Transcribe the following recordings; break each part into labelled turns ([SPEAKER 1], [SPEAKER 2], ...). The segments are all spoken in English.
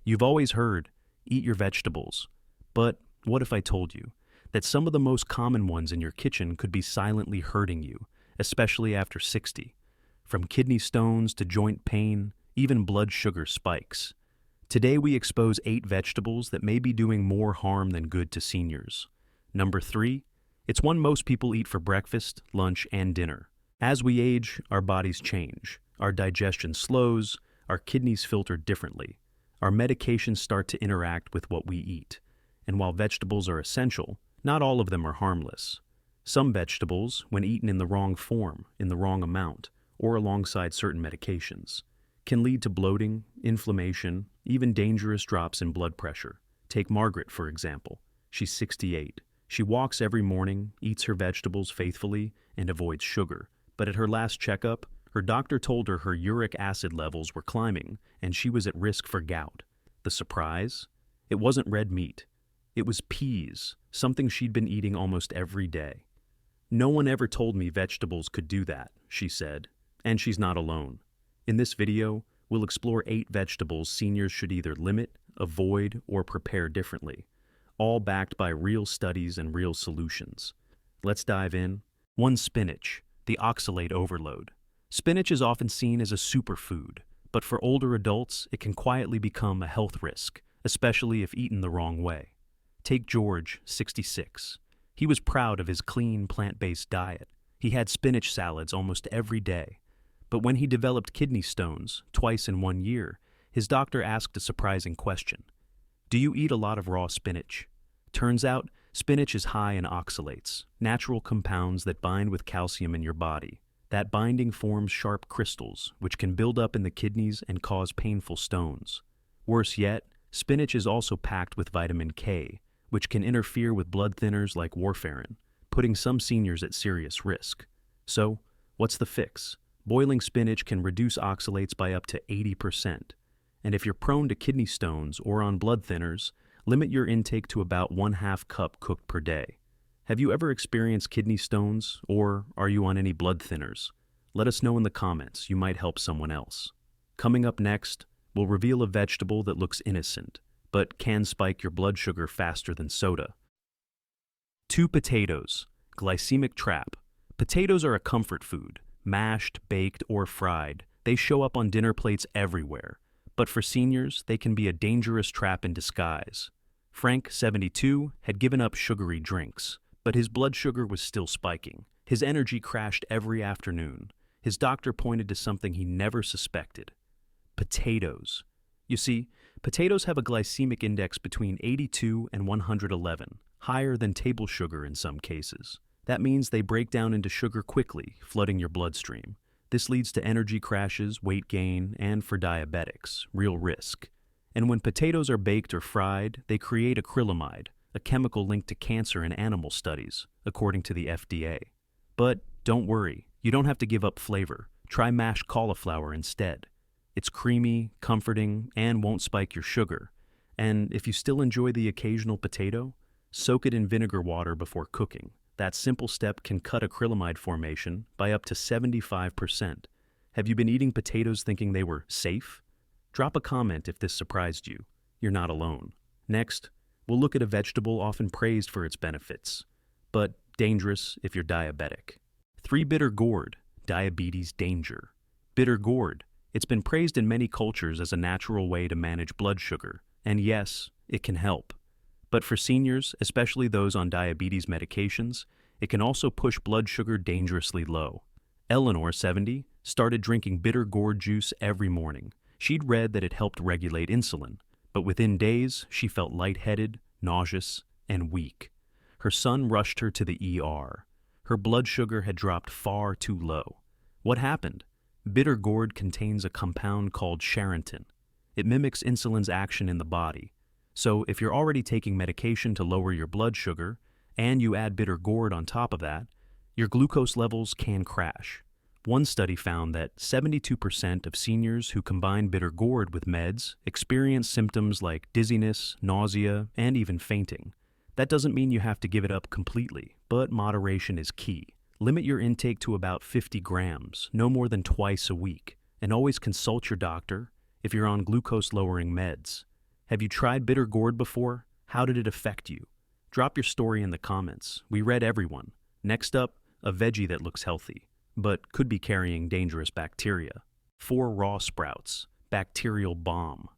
[SPEAKER 1] You've always heard, eat your vegetables. But what if I told you that some of the most common ones in your kitchen could be silently hurting you, especially after 60? From kidney stones to joint pain, even blood sugar spikes. Today we expose 8 vegetables that may be doing more harm than good to seniors. Number 3, it's one most people eat for breakfast, lunch, and dinner. As we age, our bodies change. Our digestion slows, our kidneys filter differently. Our medications start to interact with what we eat. And while vegetables are essential, not all of them are harmless. Some vegetables, when eaten in the wrong form, in the wrong amount, or alongside certain medications, can lead to bloating, inflammation, even dangerous drops in blood pressure. Take Margaret, for example. She's 68. She walks every morning, eats her vegetables faithfully, and avoids sugar. But at her last checkup, her doctor told her her uric acid levels were climbing and she was at risk for gout. The surprise? It wasn't red meat. It was peas, something she'd been eating almost every day. "No one ever told me vegetables could do that," she said. And she's not alone. In this video, we'll explore 8 vegetables seniors should either limit, avoid, or prepare differently, all backed by real studies and real solutions. Let's dive in. 1. Spinach, the oxalate overload. Spinach is often seen as a superfood, but for older adults, it can quietly become a health risk, especially if eaten the wrong way. Take George, 66. He was proud of his clean, plant-based diet. He had spinach salads almost every day. But when he developed kidney stones, twice in 1 year, his doctor asked a surprising question. "Do you eat a lot of raw spinach?" Turns out, spinach is high in oxalates, natural compounds that bind with calcium in your body. That binding forms sharp crystals, which can build up in the kidneys and cause painful stones. Worse yet, spinach is also packed with vitamin K, which can interfere with blood thinners like warfarin, putting some seniors at serious risk. So, what's the fix? Boiling spinach can reduce oxalates by up to 80%. And if you're prone to kidney stones or on blood thinners, limit your intake to about 1/2 cup cooked per day. Have you ever experienced kidney stones, or are you on any blood thinners? Let us know in the comments. You might help someone else. Coming up next, we'll reveal a vegetable that looks innocent, but can spike your blood sugar faster than soda. 2. Potatoes, glycemic trap. Potatoes are a comfort food. Mashed, baked, or fried, they show up on dinner plates everywhere. But for seniors, they can be a dangerous trap in disguise. Frank, 72, had given up sugary drinks, but his blood sugar was still spiking. His energy crashed every afternoon. His doctor pointed to something he never suspected: potatoes. You see, potatoes have a glycemic index between 82 and 111, higher than table sugar in some cases. That means they break down into sugar quickly, flooding your bloodstream. This leads to energy crashes, weight gain, and for diabetics, real risk. And when potatoes are baked or fried, they create acrylamide, a chemical linked to cancer in animal studies, according to the FDA. But don't worry, you don't have to give up flavor. Try mashed cauliflower instead. It's creamy, comforting, and won't spike your sugar. And if you still enjoy the occasional potato, soak it in vinegar water before cooking. That simple step can cut acrylamide formation by up to 75%. Have you been eating potatoes thinking they were safe? Drop a comment if this surprised you. You're not alone. Next, we'll look at a vegetable often praised for its benefits, but dangerous if you're diabetic. 3. Bitter gourd, diabetes danger. Bitter gourd. It's been praised in many cultures as a natural way to manage blood sugar, and yes, it can help. But for seniors, especially those on diabetes medications, it can also push blood sugar dangerously low. Eleanor, 70, started drinking bitter gourd juice every morning. She'd read that it helped regulate insulin, but within days, she felt lightheaded, nauseous, and weak. Her son rushed her to the ER. Her blood sugar had dropped far too low. What happened? Bitter gourd contains a compound called charantin. It mimics insulin's action in the body. So if you're already taking medication to lower your blood sugar, and you add bitter gourd on top of that, your glucose levels can crash. One study found that 72% of seniors who combine bitter gourd with meds experience symptoms like dizziness, nausea, and even fainting. That doesn't mean you have to give it up completely, but moderation is key. Limit your intake to about 50 grams, no more than twice a week, and always consult your doctor if you're on glucose-lowering meds. Have you tried bitter gourd before? How did it affect you? Drop your story in the comments. We read everyone. Next up, a veggie that looks healthy, but could be carrying dangerous bacteria. 4 raw sprouts. Bacterial bomb.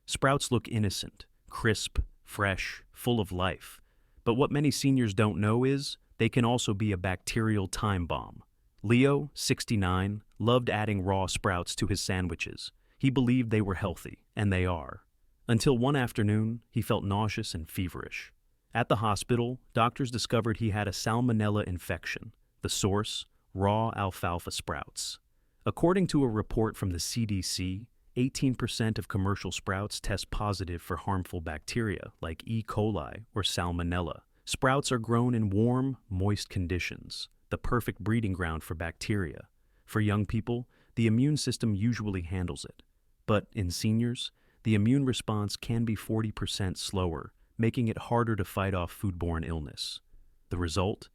[SPEAKER 1] Sprouts look innocent, crisp, fresh, full of life. But what many seniors don't know is they can also be a bacterial time bomb. Leo, 69, loved adding raw sprouts to his sandwiches. He believed they were healthy, and they are. Until one afternoon, he felt nauseous and feverish. At the hospital, doctors discovered he had a salmonella infection. The source, raw alfalfa sprouts. According to a report from the CDC, 18% of commercial sprouts test positive for harmful bacteria like E. coli or salmonella. Sprouts are grown in warm, moist conditions, the perfect breeding ground for bacteria. For young people, the immune system usually handles it. But in seniors, the immune response can be 40% slower, making it harder to fight off foodborne illness. The result?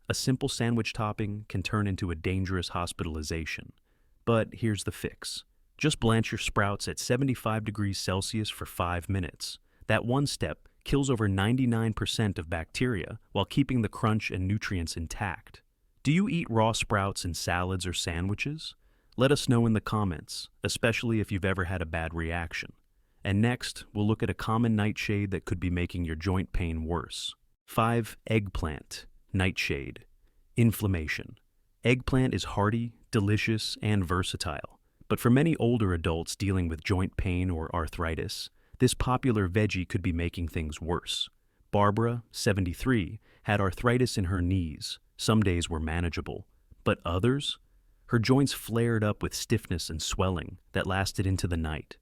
[SPEAKER 1] A simple sandwich topping can turn into a dangerous hospitalization. But here's the fix. Just blanch your sprouts at 75 degrees Celsius for 5 minutes. That one step kills over 99% of bacteria while keeping the crunch and nutrients intact. Do you eat raw sprouts in salads or sandwiches? Let us know in the comments, especially if you've ever had a bad reaction. And next, we'll look at a common nightshade that could be making your joint pain worse. 5. Eggplant. Nightshade. Inflammation. Eggplant is hearty, delicious, and versatile. But for many older adults dealing with joint pain or arthritis, this popular veggie could be making things worse. Barbara, 73, had arthritis in her knees. Some days were manageable, but others? Her joints flared up with stiffness and swelling that lasted into the night.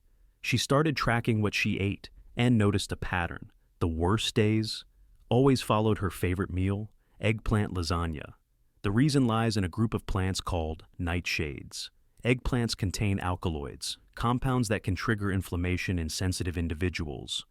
[SPEAKER 1] She started tracking what she ate and noticed a pattern. The worst days always followed her favorite meal, eggplant lasagna. The reason lies in a group of plants called nightshades. Eggplants contain alkaloids, compounds that can trigger inflammation in sensitive individuals.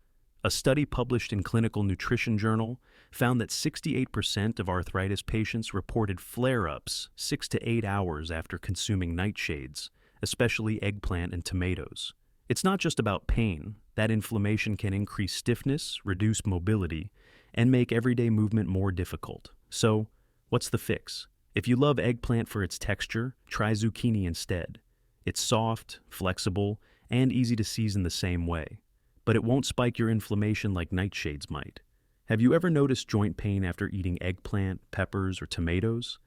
[SPEAKER 1] A study published in Clinical Nutrition Journal found that 68% of arthritis patients reported flare-ups 6 to 8 hours after consuming nightshades, especially eggplant and tomatoes. It's not just about pain. That inflammation can increase stiffness, reduce mobility, and make everyday movement more difficult. So, what's the fix? If you love eggplant for its texture, try zucchini instead. It's soft, flexible, and easy to season the same way. But it won't spike your inflammation like nightshades might. Have you ever noticed joint pain after eating eggplant, peppers, or tomatoes?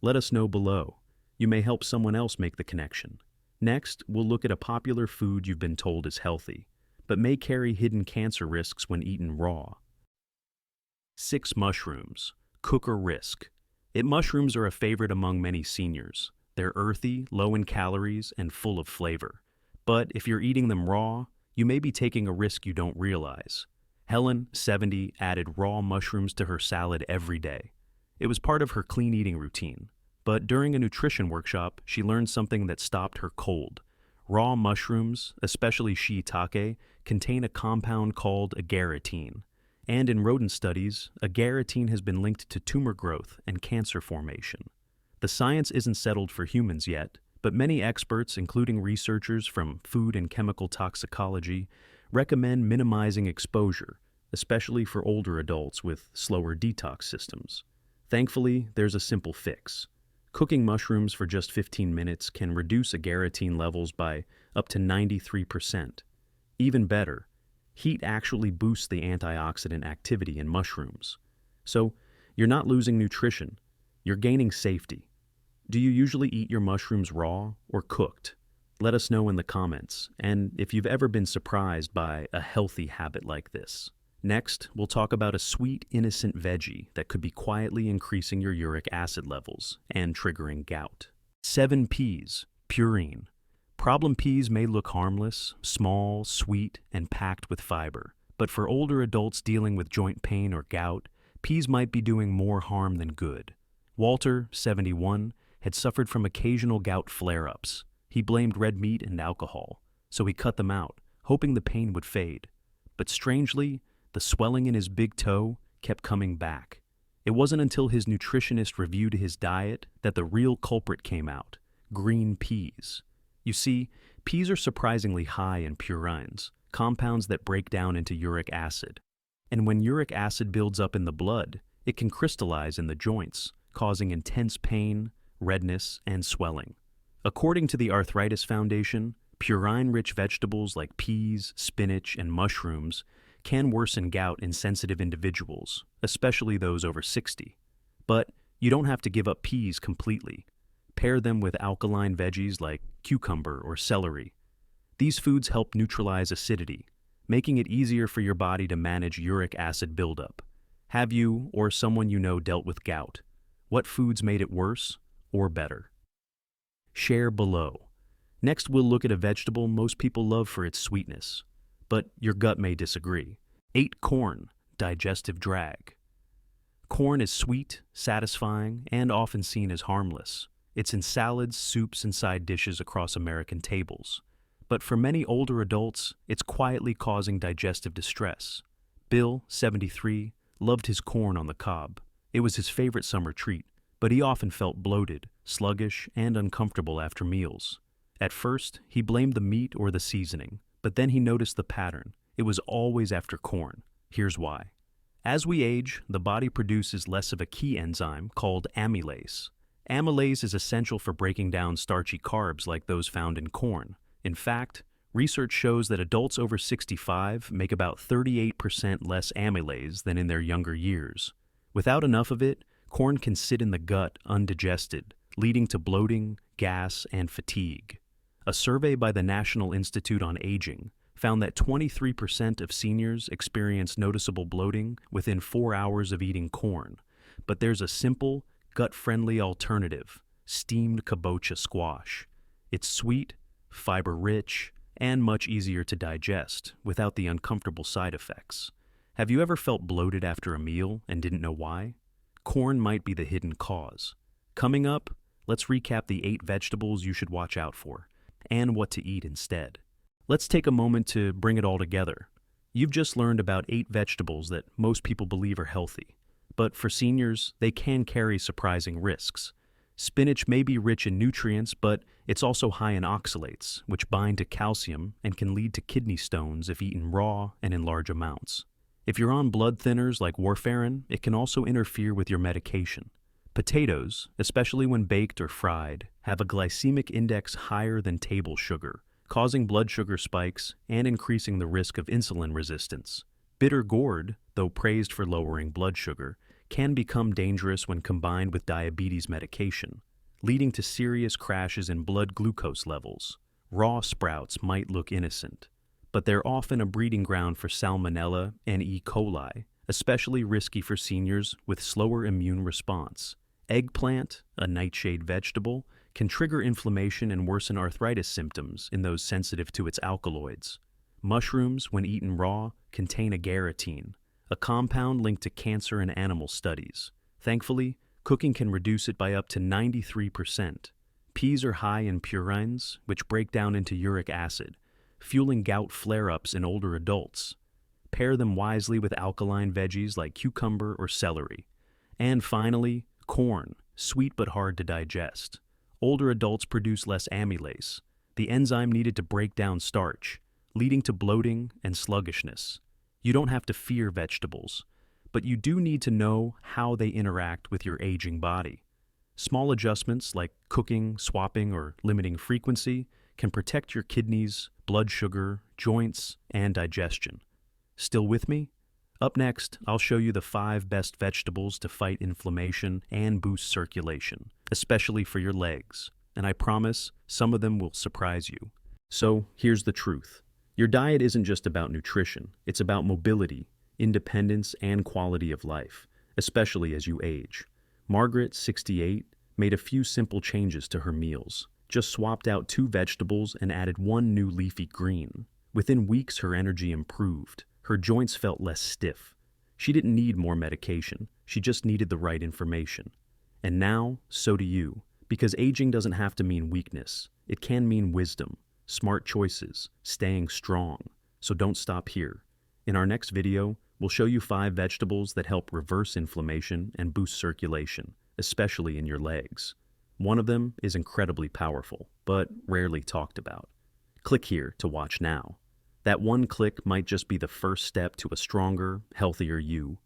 [SPEAKER 1] Let us know below. You may help someone else make the connection. Next, we'll look at a popular food you've been told is healthy, but may carry hidden cancer risks when eaten raw. 6 mushrooms. Cook or risk. Mushrooms are a favorite among many seniors. They're earthy, low in calories, and full of flavor. But if you're eating them raw, you may be taking a risk you don't realize. Helen, 70, added raw mushrooms to her salad every day. It was part of her clean eating routine. But during a nutrition workshop, she learned something that stopped her cold. Raw mushrooms, especially shiitake, contain a compound called agaritine. And in rodent studies, agaritine has been linked to tumor growth and cancer formation. The science isn't settled for humans yet, but many experts, including researchers from food and chemical toxicology, recommend minimizing exposure, especially for older adults with slower detox systems. Thankfully, there's a simple fix. Cooking mushrooms for just 15 minutes can reduce agaritine levels by up to 93%. Even better, heat actually boosts the antioxidant activity in mushrooms. So, you're not losing nutrition, you're gaining safety. Do you usually eat your mushrooms raw or cooked? Let us know in the comments, and if you've ever been surprised by a healthy habit like this. Next, we'll talk about a sweet, innocent veggie that could be quietly increasing your uric acid levels and triggering gout. 7 peas, purine. Problem peas may look harmless, small, sweet, and packed with fiber. But for older adults dealing with joint pain or gout, peas might be doing more harm than good. Walter, 71, had suffered from occasional gout flare-ups. He blamed red meat and alcohol, so he cut them out, hoping the pain would fade. But strangely, the swelling in his big toe kept coming back. It wasn't until his nutritionist reviewed his diet that the real culprit came out: green peas. You see, peas are surprisingly high in purines, compounds that break down into uric acid. And when uric acid builds up in the blood, it can crystallize in the joints, causing intense pain, redness, and swelling. According to the Arthritis Foundation, purine-rich vegetables like peas, spinach, and mushrooms can worsen gout in sensitive individuals, especially those over 60. But you don't have to give up peas completely. Pair them with alkaline veggies like cucumber or celery. These foods help neutralize acidity, making it easier for your body to manage uric acid buildup. Have you or someone you know dealt with gout? What foods made it worse or better? Share below. Next, we'll look at a vegetable most people love for its sweetness, but your gut may disagree. 8. Corn, digestive drag. Corn is sweet, satisfying, and often seen as harmless. It's in salads, soups, and side dishes across American tables. But for many older adults, it's quietly causing digestive distress. Bill, 73, loved his corn on the cob. It was his favorite summer treat, but he often felt bloated, sluggish, and uncomfortable after meals. At first, he blamed the meat or the seasoning, but then he noticed the pattern. It was always after corn. Here's why. As we age, the body produces less of a key enzyme called amylase. Amylase is essential for breaking down starchy carbs like those found in corn. In fact, research shows that adults over 65 make about 38% less amylase than in their younger years. Without enough of it, corn can sit in the gut undigested, leading to bloating, gas, and fatigue. A survey by the National Institute on Aging found that 23% of seniors experience noticeable bloating within 4 hours of eating corn. But there's a simple, gut-friendly alternative: steamed kabocha squash. It's sweet, fiber-rich, and much easier to digest without the uncomfortable side effects. Have you ever felt bloated after a meal and didn't know why? Corn might be the hidden cause. Coming up, let's recap the 8 vegetables you should watch out for and what to eat instead. Let's take a moment to bring it all together. You've just learned about 8 vegetables that most people believe are healthy. But for seniors, they can carry surprising risks. Spinach may be rich in nutrients, but it's also high in oxalates, which bind to calcium and can lead to kidney stones if eaten raw and in large amounts. If you're on blood thinners like warfarin, it can also interfere with your medication. Potatoes, especially when baked or fried, have a glycemic index higher than table sugar, causing blood sugar spikes and increasing the risk of insulin resistance. Bitter gourd, though praised for lowering blood sugar, can become dangerous when combined with diabetes medication, leading to serious crashes in blood glucose levels. Raw sprouts might look innocent, but they're often a breeding ground for salmonella and E. coli, especially risky for seniors with slower immune response. Eggplant, a nightshade vegetable, can trigger inflammation and worsen arthritis symptoms in those sensitive to its alkaloids. Mushrooms, when eaten raw, contain agaritine, a compound linked to cancer in animal studies. Thankfully, cooking can reduce it by up to 93%. Peas are high in purines, which break down into uric acid, fueling gout flare-ups in older adults. Pair them wisely with alkaline veggies like cucumber or celery. And finally, corn, sweet but hard to digest. Older adults produce less amylase, the enzyme needed to break down starch, leading to bloating and sluggishness. You don't have to fear vegetables, but you do need to know how they interact with your aging body. Small adjustments like cooking, swapping, or limiting frequency can protect your kidneys, blood sugar, joints, and digestion. Still with me? Up next, I'll show you the 5 best vegetables to fight inflammation and boost circulation, especially for your legs. And I promise, some of them will surprise you. So, here's the truth. Your diet isn't just about nutrition, it's about mobility, independence, and quality of life, especially as you age. Margaret, 68, made a few simple changes to her meals. Just swapped out 2 vegetables and added 1 new leafy green. Within weeks, her energy improved. Her joints felt less stiff. She didn't need more medication. She just needed the right information. And now, so do you. Because aging doesn't have to mean weakness. It can mean wisdom, smart choices, staying strong. So don't stop here. In our next video, we'll show you 5 vegetables that help reverse inflammation and boost circulation, especially in your legs. One of them is incredibly powerful, but rarely talked about. Click here to watch now. That one click might just be the first step to a stronger, healthier you.